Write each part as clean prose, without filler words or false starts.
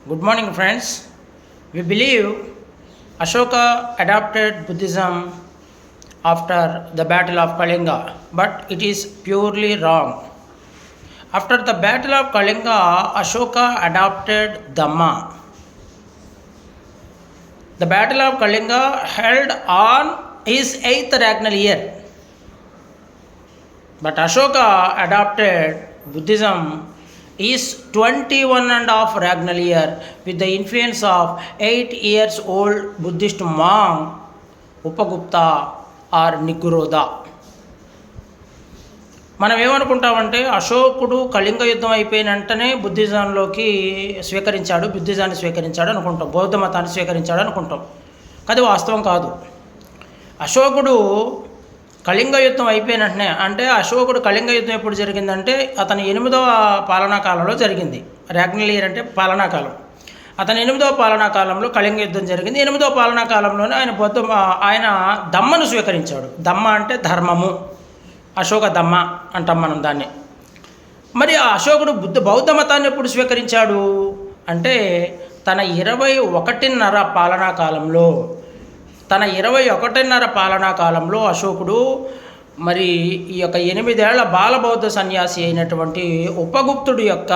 Good morning, friends. We believe Ashoka adopted Buddhism after the Battle of Kalinga, but it is purely wrong. After the Battle of Kalinga, Ashoka adopted Dhamma. The Battle of Kalinga held on his 8th regnal year, but Ashoka adopted Buddhism is 21 and a half regnal year with the influence of 8 years old Buddhist monk Upagupta or Nikuroda. మనం ఏమనుకుంటామంటే అశోకుడు కళింగ యుద్ధం అయిపోయిన వెంటనే బుద్ధిజాన్ని స్వీకరించాడు అనుకుంటాం, బౌద్ధ మతాన్ని స్వీకరించాడు అనుకుంటాం. అది వాస్తవం కాదు. అశోకుడు కళింగ యుద్ధం అయిపోయిన వెంటనే, అంటే అశోకుడు కళింగ యుద్ధం ఎప్పుడు జరిగిందంటే అతని 8వ పాలనా కాలంలో జరిగింది. రెగ్నల్ ఇయర్ అంటే పాలనాకాలం. అతని 8వ పాలనాకాలంలో కళింగ యుద్ధం జరిగింది. 8వ పాలనాకాలంలోనే ఆయన ధమ్మను స్వీకరించాడు. ధమ్మ అంటే ధర్మము, అశోక ధమ్మ అంటాం మనం దాన్ని. మరి ఆ అశోకుడు బౌద్ధ మతాన్ని ఎప్పుడు స్వీకరించాడు అంటే తన 21.5 పాలనా కాలంలో అశోకుడు మరి ఈ యొక్క 8 ఏళ్ల బాలబౌద్ధ సన్యాసి అయినటువంటి ఉపగుప్తుడి యొక్క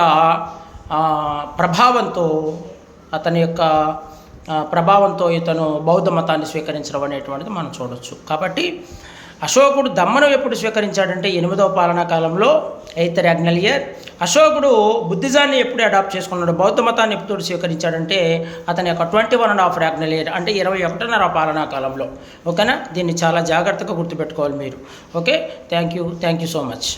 ప్రభావంతో ఇతను బౌద్ధ మతాన్ని స్వీకరించడం అనేటువంటిది మనం చూడవచ్చు. కాబట్టి అశోకుడు ధమ్మను ఎప్పుడు స్వీకరించాడంటే 8వ పాలనా కాలంలో, 8th రెగ్నల్ ఇయర్. అశోకుడు బుద్ధిజాన్ని ఎప్పుడు అడాప్ట్ చేసుకున్నాడు, బౌద్ధ మతాన్ని ఎప్పుడు స్వీకరించాడంటే అతని యొక్క 21.5 రెగ్నల్ ఇయర్ అంటే 21.5 పాలనా కాలంలో. ఓకేనా? దీన్ని చాలా జాగ్రత్తగా గుర్తుపెట్టుకోవాలి మీరు. Okay, thank you so much.